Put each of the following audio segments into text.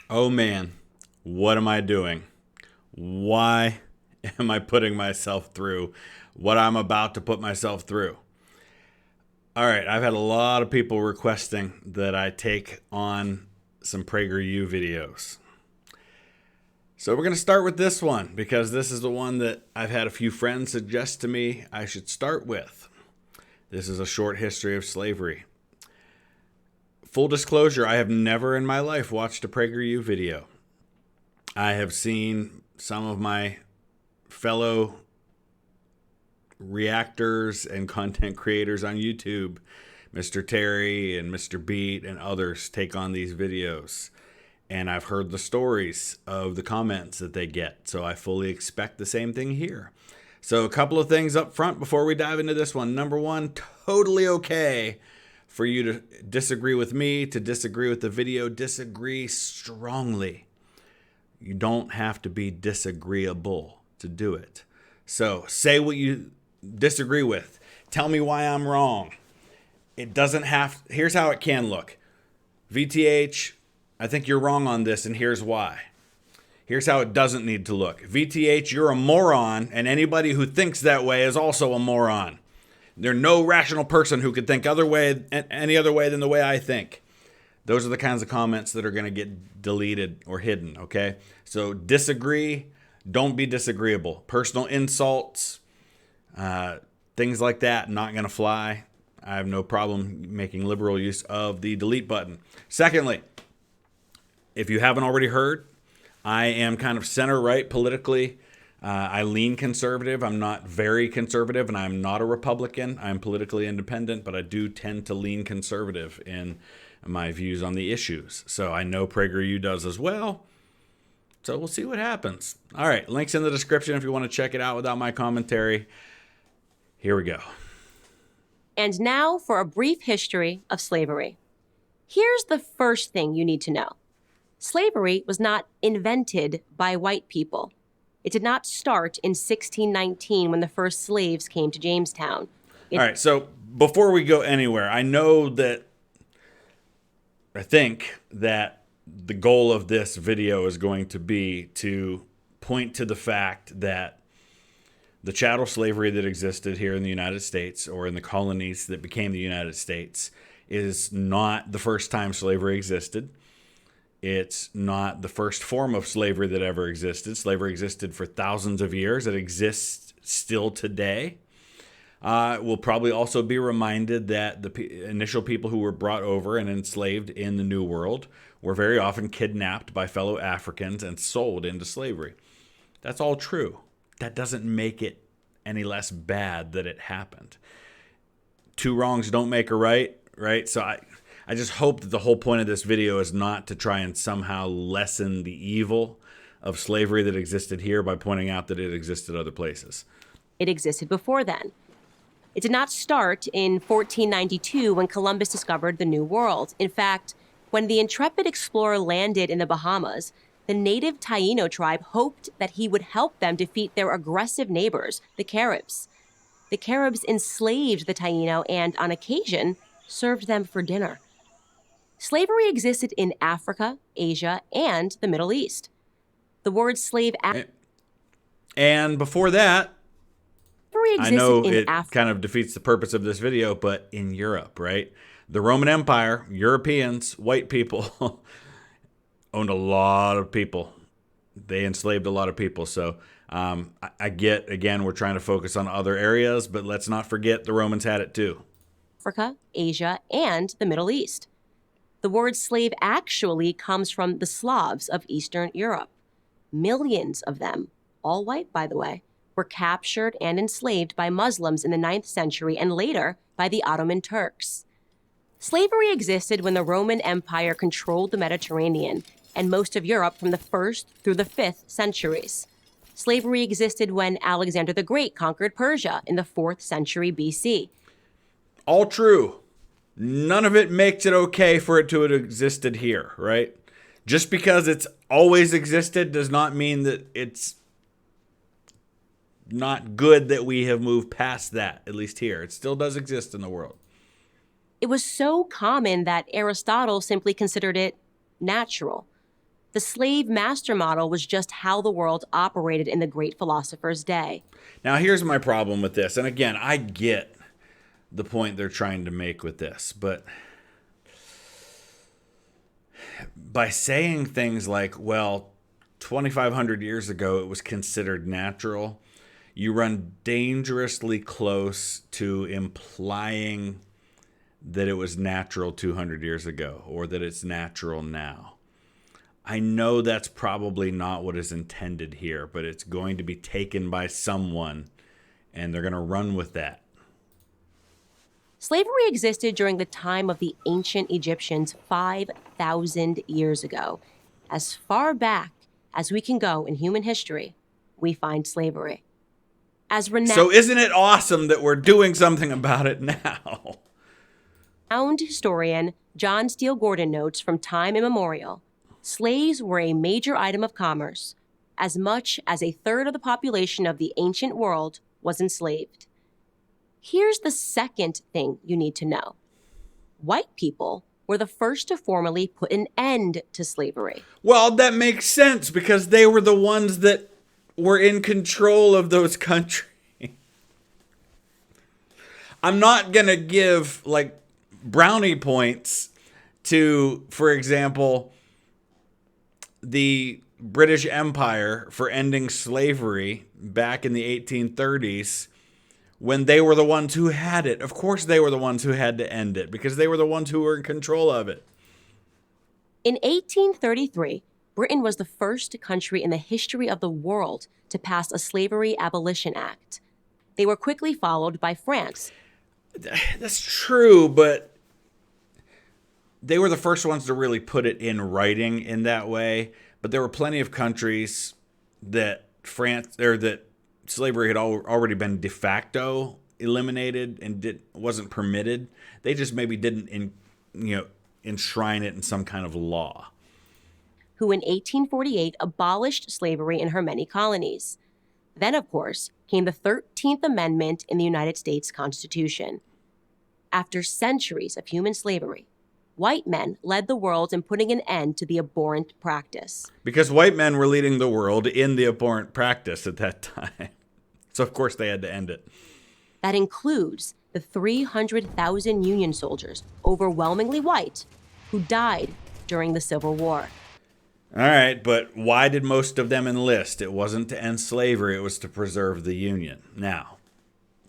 Oh man, what am I doing? Why am I putting myself through what I'm about to put myself through? All right, I've had a lot of people requesting that I take on some PragerU videos. So we're going to start with this one because this is the one that I've had a few friends suggest to me I should start with. This is a short history of slavery. Full disclosure, I have never in my life watched a PragerU video. I have seen some of my fellow reactors and content creators on YouTube, Mr. Terry and Mr. Beat and others, take on these videos. And I've heard the stories of the comments that they get. So I fully expect the same thing here. So a couple of things up front before we dive into this one. Number one, totally okay for you to disagree with me, to disagree with the video, disagree strongly. You don't have to be disagreeable to do it. So say what you disagree with. Tell me why I'm wrong. It doesn't have, here's how it can look. VTH, I think you're wrong on this, and here's why. Here's how it doesn't need to look. VTH, you're a moron, and anybody who thinks that way is also a moron. There's no rational person who could think any other way than the way I think. Those are the kinds of comments that are going to get deleted or hidden, okay? So disagree, don't be disagreeable. Personal insults, things like that, not going to fly. I have no problem making liberal use of the delete button. Secondly, if you haven't already heard, I am kind of center-right politically. I lean conservative. I'm not very conservative, and I'm not a Republican. I'm politically independent, but I do tend to lean conservative in my views on the issues. So I know PragerU does as well. So we'll see what happens. All right, links in the description if you want to check it out without my commentary. Here we go. And now for a brief history of slavery. Here's the first thing you need to know. Slavery was not invented by white people. It did not start in 1619 when the first slaves came to Jamestown. All right, so before we go anywhere, I think that the goal of this video is going to be to point to the fact that the chattel slavery that existed here in the United States, or in the colonies that became the United States, is not the first time slavery existed. It's not the first form of slavery that ever existed. Slavery existed for thousands of years. It exists still today. We'll probably also be reminded that the initial people who were brought over and enslaved in the New World were very often kidnapped by fellow Africans and sold into slavery. That's all true. That doesn't make it any less bad that it happened. Two wrongs don't make a right, right? So I just hope that the whole point of this video is not to try and somehow lessen the evil of slavery that existed here by pointing out that it existed other places. It existed before then. It did not start in 1492 when Columbus discovered the New World. In fact, when the intrepid explorer landed in the Bahamas, the native Taino tribe hoped that he would help them defeat their aggressive neighbors, the Caribs. The Caribs enslaved the Taino and, on occasion, served them for dinner. Slavery existed in Africa, Asia, and the Middle East. The word slave... And before that, I know it kind of defeats the purpose of this video, but in Europe, right? The Roman Empire, Europeans, white people, owned a lot of people. They enslaved a lot of people. So I get, again, we're trying to focus on other areas, but let's not forget the Romans had it too. Africa, Asia, and the Middle East. The word slave actually comes from the Slavs of Eastern Europe. Millions of them, all white by the way, were captured and enslaved by Muslims in the 9th century and later by the Ottoman Turks. Slavery existed when the Roman Empire controlled the Mediterranean and most of Europe from the 1st through the 5th centuries. Slavery existed when Alexander the Great conquered Persia in the 4th century BC. All true. None of it makes it okay for it to have existed here, right? Just because it's always existed does not mean that it's not good that we have moved past that, at least here. It still does exist in the world. It was so common that Aristotle simply considered it natural. The slave master model was just how the world operated in the great philosopher's day. Now, here's my problem with this. And again, I get the point they're trying to make with this, but by saying things like, well, 2,500 years ago it was considered natural, you run dangerously close to implying that it was natural 200 years ago or that it's natural now. I know that's probably not what is intended here, but it's going to be taken by someone, and they're going to run with that. Slavery existed during the time of the ancient Egyptians 5,000 years ago. As far back as we can go in human history, we find slavery. So isn't it awesome that we're doing something about it now? Renowned historian John Steele Gordon notes from time immemorial, slaves were a major item of commerce. As much as a third of the population of the ancient world was enslaved. Here's the second thing you need to know. White people were the first to formally put an end to slavery. Well, that makes sense because they were the ones that were in control of those countries. I'm not going to give like brownie points to, for example, the British Empire for ending slavery back in the 1830s when they were the ones who had it. Of course they were the ones who had to end it because they were the ones who were in control of it. In 1833, Britain was the first country in the history of the world to pass a Slavery Abolition Act. They were quickly followed by France. That's true, but they were the first ones to really put it in writing in that way. But there were plenty of countries that that slavery had already been de facto eliminated and wasn't permitted. They just maybe didn't enshrine it in some kind of law. Who in 1848 abolished slavery in her many colonies. Then, of course, came the 13th Amendment in the United States Constitution. After centuries of human slavery, white men led the world in putting an end to the abhorrent practice. Because white men were leading the world in the abhorrent practice at that time. So, of course, they had to end it. That includes the 300,000 Union soldiers, overwhelmingly white, who died during the Civil War. All right, but why did most of them enlist? It wasn't to end slavery, it was to preserve the Union. Now,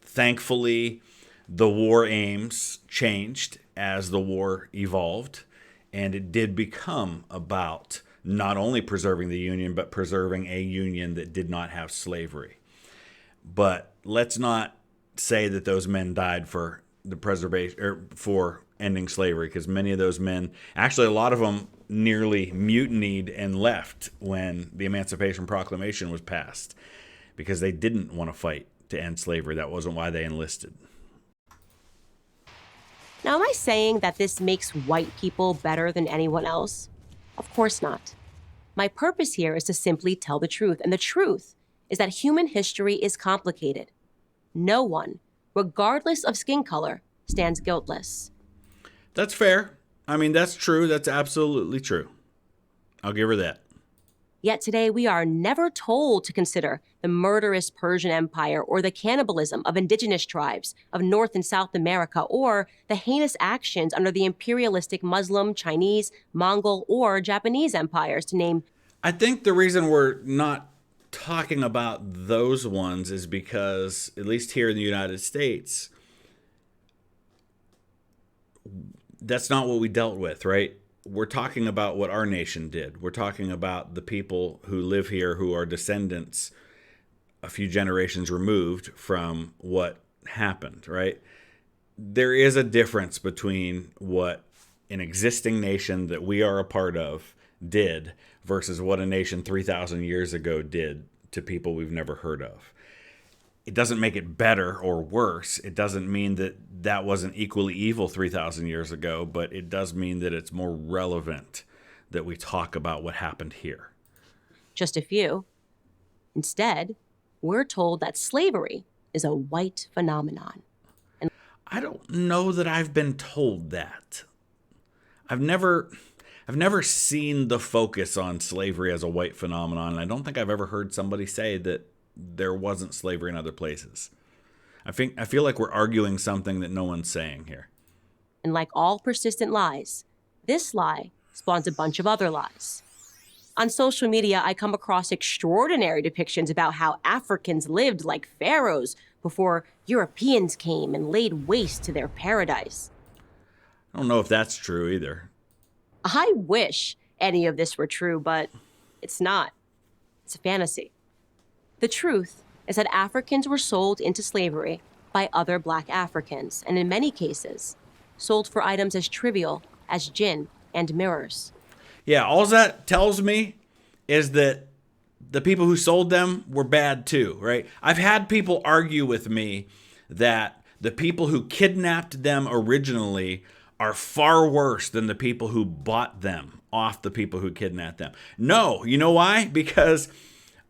thankfully, the war aims changed as the war evolved, and it did become about not only preserving the Union, but preserving a Union that did not have slavery. But let's not say that those men died for the preservation or for ending slavery, because many of those men, actually a lot of them, nearly mutinied and left when the Emancipation Proclamation was passed because they didn't want to fight to end slavery. That wasn't why they enlisted. Now, am I saying that this makes white people better than anyone else? Of course not. My purpose here is to simply tell the truth, and the truth is that human history is complicated. No one, regardless of skin color, stands guiltless. That's fair. I mean, that's true. That's absolutely true. I'll give her that. Yet today we are never told to consider the murderous Persian Empire or the cannibalism of indigenous tribes of North and South America or the heinous actions under the imperialistic Muslim, Chinese, Mongol, or Japanese empires, to name. I think the reason we're not talking about those ones is because, at least here in the United States, that's not what we dealt with, right? We're talking about what our nation did. We're talking about the people who live here who are descendants a few generations removed from what happened, right? There is a difference between what an existing nation that we are a part of did versus what a nation 3,000 years ago did to people we've never heard of. It doesn't make it better or worse. It doesn't mean that that wasn't equally evil 3,000 years ago, but it does mean that it's more relevant that we talk about what happened here. Just a few. Instead, we're told that slavery is a white phenomenon. I don't know that I've been told that. I've never I've never seen the focus on slavery as a white phenomenon. And I don't think I've ever heard somebody say that there wasn't slavery in other places. I feel like we're arguing something that no one's saying here. And like all persistent lies, this lie spawns a bunch of other lies. On social media, I come across extraordinary depictions about how Africans lived like pharaohs before Europeans came and laid waste to their paradise. I don't know if that's true either. I wish any of this were true, but it's not. It's a fantasy. The truth is that Africans were sold into slavery by other Black Africans, and in many cases, sold for items as trivial as gin and mirrors. Yeah, all that tells me is that the people who sold them were bad too, right? I've had people argue with me that the people who kidnapped them originally are far worse than the people who bought them off the people who kidnapped them. No, you know why? Because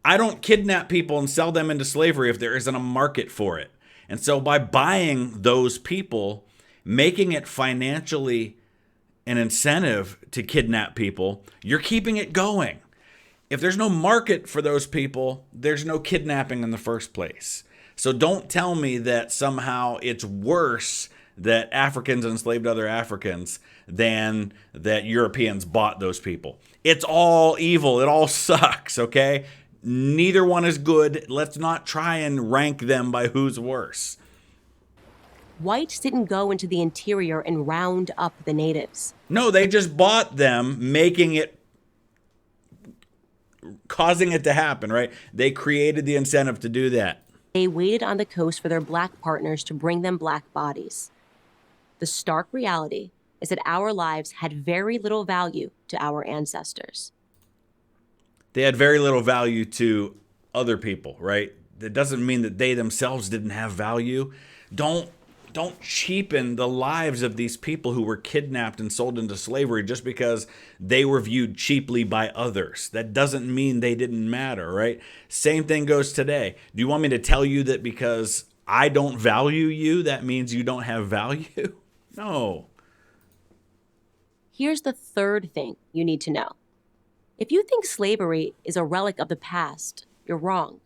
I don't kidnap people and sell them into slavery if there isn't a market for it. And so by buying those people, making it financially an incentive to kidnap people, you're keeping it going. If there's no market for those people, there's no kidnapping in the first place. So don't tell me that somehow it's worse that Africans enslaved other Africans than that Europeans bought those people. It's all evil. It all sucks, okay? Neither one is good. Let's not try and rank them by who's worse. Whites didn't go into the interior and round up the natives. No, they just bought them, causing it to happen, right? They created the incentive to do that. They waited on the coast for their Black partners to bring them Black bodies. The stark reality is that our lives had very little value to our ancestors. They had very little value to other people, right? That doesn't mean that they themselves didn't have value. Don't cheapen the lives of these people who were kidnapped and sold into slavery just because they were viewed cheaply by others. That doesn't mean they didn't matter, right? Same thing goes today. Do you want me to tell you that because I don't value you, that means you don't have value? No. Here's the third thing you need to know. If you think slavery is a relic of the past, you're wrong.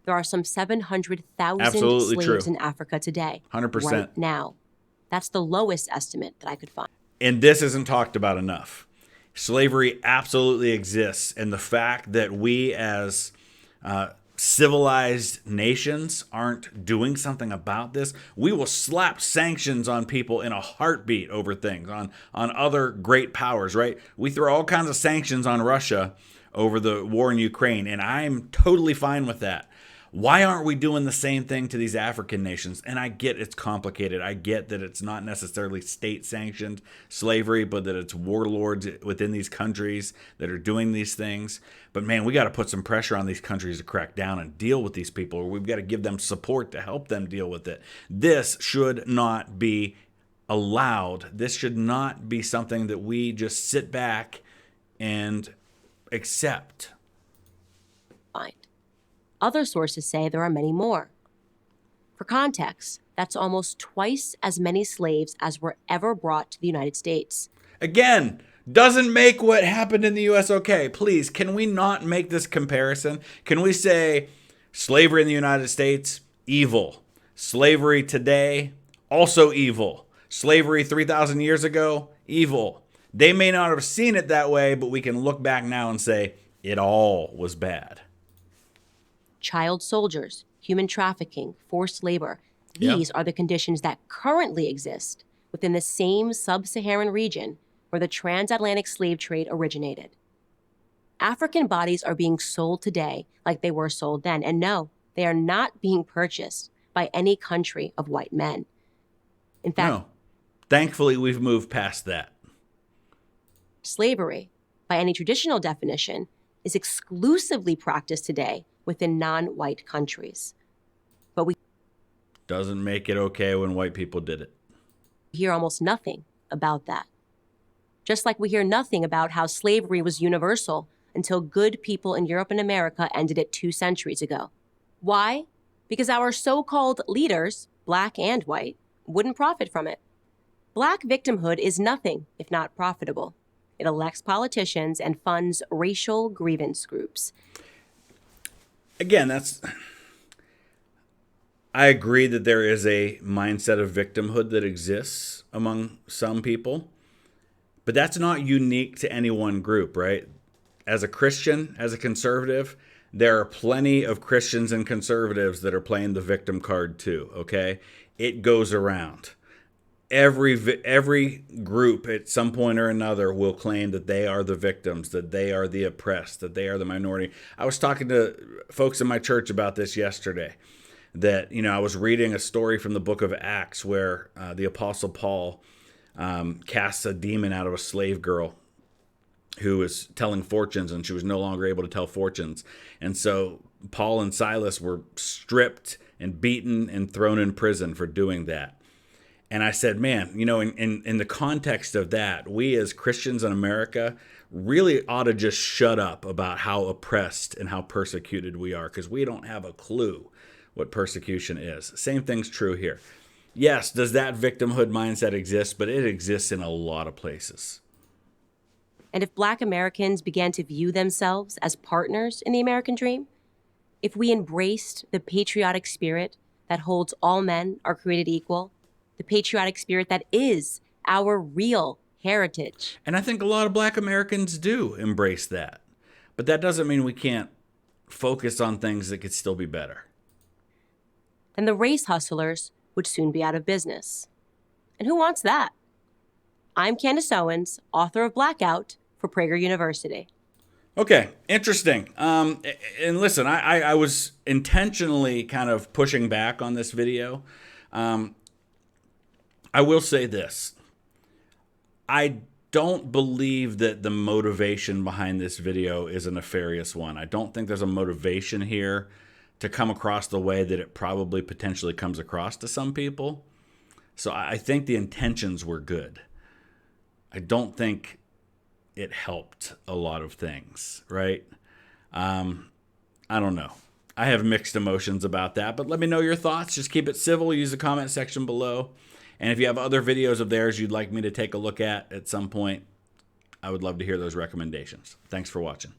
There are some 700,000 Absolutely slaves true. in Africa today. 100%. Right now. That's the lowest estimate that I could find. And this isn't talked about enough. Slavery absolutely exists. And the fact that we as civilized nations aren't doing something about this, we will slap sanctions on people in a heartbeat over things, on other great powers, right? We throw all kinds of sanctions on Russia over the war in Ukraine, and I'm totally fine with that. Why aren't we doing the same thing to these African nations? And I get it's complicated. I get that it's not necessarily state-sanctioned slavery, but that it's warlords within these countries that are doing these things. But man, we got to put some pressure on these countries to crack down and deal with these people, or we've got to give them support to help them deal with it. This should not be allowed. This should not be something that we just sit back and accept. Fine. Other sources say there are many more. For context, that's almost twice as many slaves as were ever brought to the United States. Again, doesn't make what happened in the U.S. okay. Please, can we not make this comparison? Can we say slavery in the United States, evil. Slavery today, also evil. Slavery 3,000 years ago, evil. They may not have seen it that way, but we can look back now and say it all was bad. Child soldiers, human trafficking, forced labor. These are the conditions that currently exist within the same sub-Saharan region where the transatlantic slave trade originated. African bodies are being sold today like they were sold then. And no, they are not being purchased by any country of white men. In fact, No. Thankfully, we've moved past that. Slavery, by any traditional definition, is exclusively practiced today within non-white countries. But we Doesn't make it okay when white people did it. hear almost nothing about that. Just like we hear nothing about how slavery was universal until good people in Europe and America ended it 2 centuries ago. Why? Because our so-called leaders, black and white, wouldn't profit from it. Black victimhood is nothing if not profitable. it elects politicians and funds racial grievance groups. Again, I agree that there is a mindset of victimhood that exists among some people, but that's not unique to any one group, right? As a Christian, as a conservative, there are plenty of Christians and conservatives that are playing the victim card too, okay? It goes around. Every group at some point or another will claim that they are the victims, that they are the oppressed, that they are the minority. I was talking to folks in my church about this yesterday, that, I was reading a story from the book of Acts where the Apostle Paul casts a demon out of a slave girl who was telling fortunes, and she was no longer able to tell fortunes. And so Paul and Silas were stripped and beaten and thrown in prison for doing that. And I said, man, in the context of that, we as Christians in America really ought to just shut up about how oppressed and how persecuted we are, because we don't have a clue what persecution is. Same thing's true here. Yes, does that victimhood mindset exist? But it exists in a lot of places. And if Black Americans began to view themselves as partners in the American dream, if we embraced the patriotic spirit that holds all men are created equal, the patriotic spirit that is our real heritage. And I think a lot of Black Americans do embrace that. But that doesn't mean we can't focus on things that could still be better. Then the race hustlers would soon be out of business. And who wants that? I'm Candace Owens, author of Blackout for Prager University. Okay, interesting. And listen, I was intentionally kind of pushing back on this video. I will say this. I don't believe that the motivation behind this video is a nefarious one. I don't think there's a motivation here to come across the way that it probably potentially comes across to some people. So I think the intentions were good. I don't think it helped a lot of things, right? I don't know. I have mixed emotions about that, but let me know your thoughts. Just keep it civil. Use the comment section below. And if you have other videos of theirs you'd like me to take a look at some point, I would love to hear those recommendations. Thanks for watching.